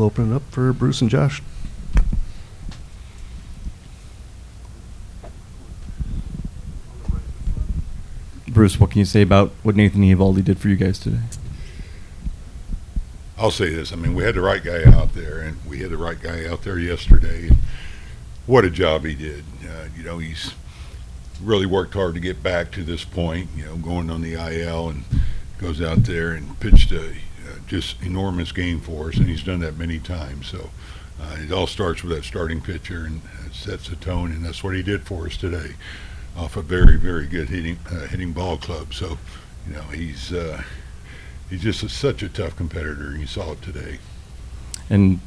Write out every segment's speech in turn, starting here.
open it up for Bruce and Josh. Bruce, what can you say about what Nathan Eovaldi did for you guys today? I'll say this. I mean, we had the right guy out there, and we had the right guy out there yesterday. And what a job he did. He's really worked hard to get back to this point, going on the IL, and goes out there and pitched a just enormous game for us, and he's done that many times. So it all starts with that starting pitcher and sets the tone, and that's what he did for us today off a very, very good hitting ball club. So, he's just such a tough competitor, and you saw it today. And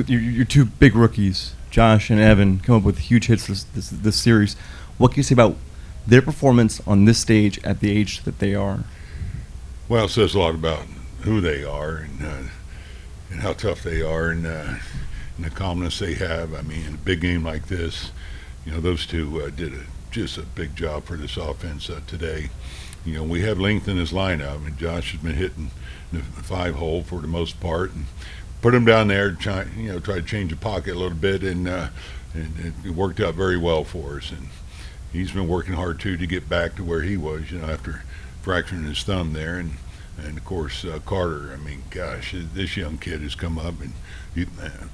your two big rookies, Josh and Evan, come up with huge hits this series. What can you say about their performance on this stage at the age that they are? Well, it says a lot about who they are and how tough they are and the calmness they have. I mean, in a big game like this, those two did just a big job for this offense today. We have length in his lineup, and Josh has been hitting the 5-hole for the most part, and put him down there, try to change the pocket a little bit, and it worked out very well for us. And he's been working hard too to get back to where he was, after fracturing his thumb there, and of course Carter. I mean, gosh, this young kid has come up, and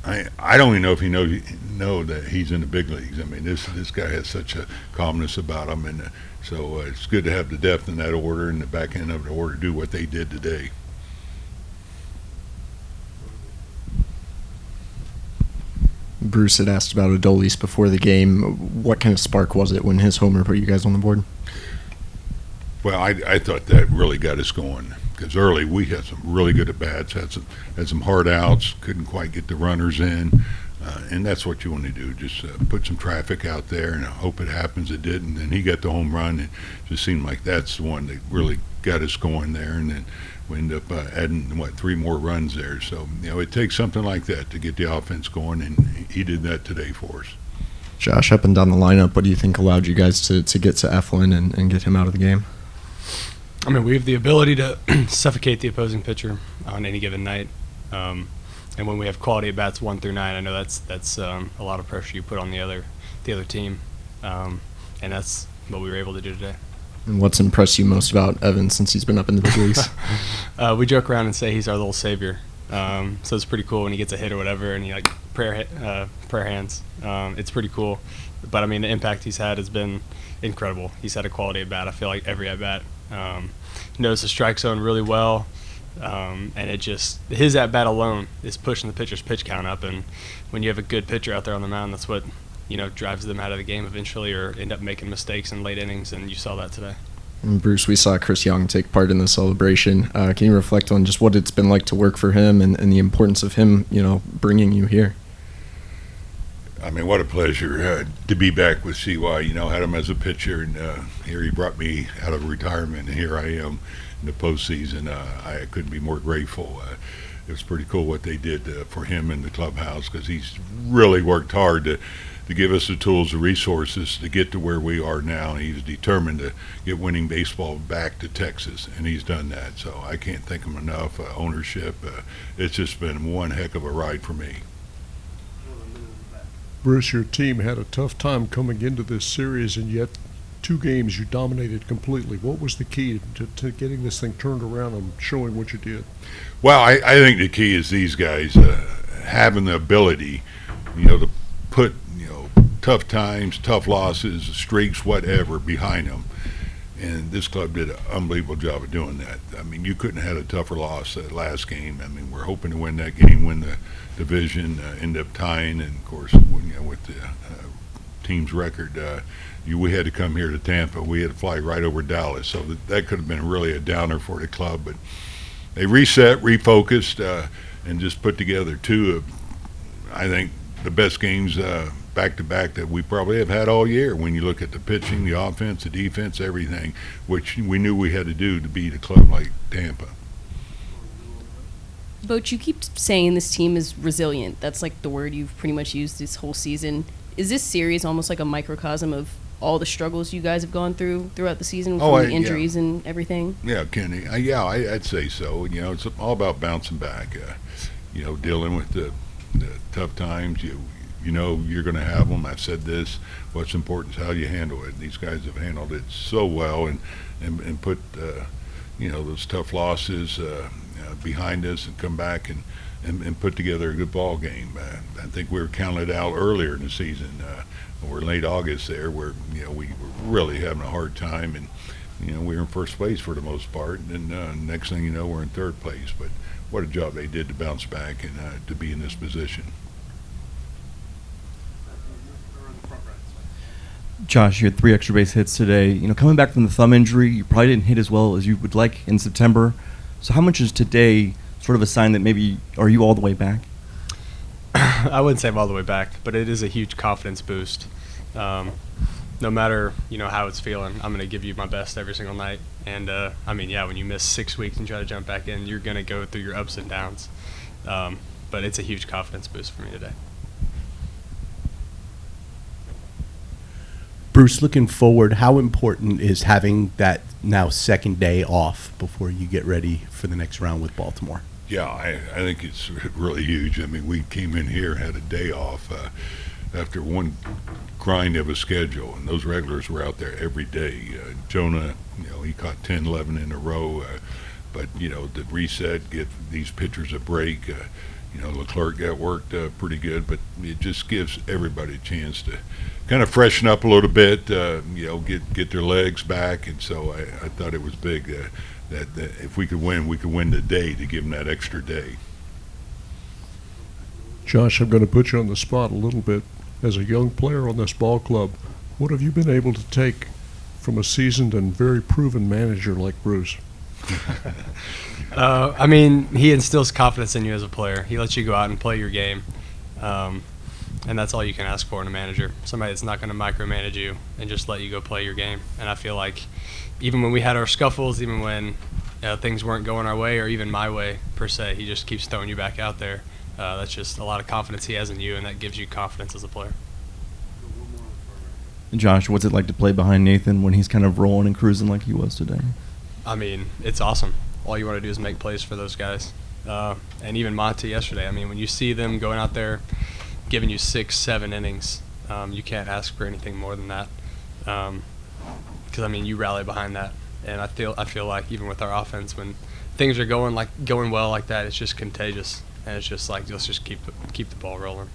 I don't even know if he know that he's in the big leagues. I mean, this guy has such a calmness about him, and so it's good to have the depth in that order and the back end of the order do what they did today. Bruce had asked about Adolis before the game. What kind of spark was it when his homer put you guys on the board? Well, I thought that really got us going, because early we had some really good at-bats, had some hard outs, couldn't quite get the runners in, and that's what you want to do, just put some traffic out there and hope it happens. It did, and then he got the home run. It just seemed like that's the one that really got us going there, and then we ended up adding, 3 more runs there. So, it takes something like that to get the offense going, and he did that today for us. Josh, up and down the lineup, what do you think allowed you guys to get to Eflin and get him out of the game? I mean, we have the ability to suffocate the opposing pitcher on any given night. And when we have quality at bats 1 through 9, I know that's a lot of pressure you put on the other team. And that's what we were able to do today. And what's impressed you most about Evan since he's been up in the big leagues? We joke around and say he's our little savior. So it's pretty cool when he gets a hit or whatever, and he prayer hands. It's pretty cool. But I mean, the impact he's had has been incredible. He's had a quality at bat. I feel like every at bat. Knows the strike zone really well, and his at bat alone is pushing the pitcher's pitch count up. And when you have a good pitcher out there on the mound, that's what drives them out of the game eventually, or end up making mistakes in late innings. And you saw that today. And Bruce, we saw Chris Jung take part in the celebration. Can you reflect on just what it's been like to work for him and the importance of him, bringing you here? I mean, what a pleasure to be back with CY. Had him as a pitcher, and here he brought me out of retirement, and here I am in the postseason. I couldn't be more grateful. It was pretty cool what they did for him in the clubhouse, because he's really worked hard to give us the tools, the resources to get to where we are now. He's determined to get winning baseball back to Texas, and he's done that. So I can't thank him enough. Ownership, it's just been one heck of a ride for me. Bruce, your team had a tough time coming into this series, and yet 2 games you dominated completely. What was the key to getting this thing turned around and showing what you did? Well, I think the key is these guys having the ability, to put, tough times, tough losses, streaks, whatever, behind them. And this club did an unbelievable job of doing that. I mean, you couldn't have had a tougher loss that last game. I mean, we're hoping to win that game, win the division, end up tying, and of course, with the team's record, we had to come here to Tampa. We had to fly right over Dallas, so that could have been really a downer for the club. But they reset, refocused, and just put together 2 of, I think, the best games back-to-back that we probably have had all year. When you look at the pitching, the offense, the defense, everything, which we knew we had to do to beat a club like Tampa. Boch, you keep saying this team is resilient. That's like the word you've pretty much used this whole season. Is this series almost like a microcosm of all the struggles you guys have gone throughout the season, from the injuries and everything? Yeah, Kenny. I'd say so. It's all about bouncing back. dealing with the tough times. You know you're going to have them. I've said this. What's important is how you handle it. These guys have handled it so well and put those tough losses behind us and come back and put together a good ball game. I think we were counted out earlier in the season. We're late August there, where we were really having a hard time, and we were in first place for the most part, and next thing you know, we're in third place. But what a job they did to bounce back and to be in this position. Josh, you had 3 extra base hits today. Coming back from the thumb injury, you probably didn't hit as well as you would like in September. So how much is today sort of a sign that maybe, are you all the way back? I wouldn't say I'm all the way back, but it is a huge confidence boost. No matter how it's feeling, I'm going to give you my best every single night. And when you miss 6 weeks and try to jump back in, you're going to go through your ups and downs. But it's a huge confidence boost for me today. Bruce, looking forward, how important is having that now second day off before you get ready for the next round with Baltimore? Yeah, I think it's really huge. I mean, we came in here, had a day off after one grind of a schedule, and those regulars were out there every day. Jonah, he caught 10, 11 in a row, but, the reset, get these pitchers a break. Leclerc got worked pretty good, but it just gives everybody a chance to kind of freshen up a little bit, get their legs back, and so I thought it was big that if we could win today to give them that extra day. Josh, I'm going to put you on the spot a little bit. As a young player on this ball club, what have you been able to take from a seasoned and very proven manager like Bruce? He instills confidence in you as a player. He lets you go out and play your game. And that's all you can ask for in a manager. Somebody that's not going to micromanage you and just let you go play your game. And I feel like even when we had our scuffles, even when things weren't going our way or even my way per se, he just keeps throwing you back out there. That's just a lot of confidence he has in you, and that gives you confidence as a player. Josh, what's it like to play behind Nathan when he's kind of rolling and cruising like he was today? It's awesome. All you want to do is make plays for those guys. And even Monty yesterday, when you see them going out there giving you 6, 7 innings, you can't ask for anything more than that. Because you rally behind that, and I feel like even with our offense, when things are going well like that, it's just contagious, and it's just like let's just keep the ball rolling.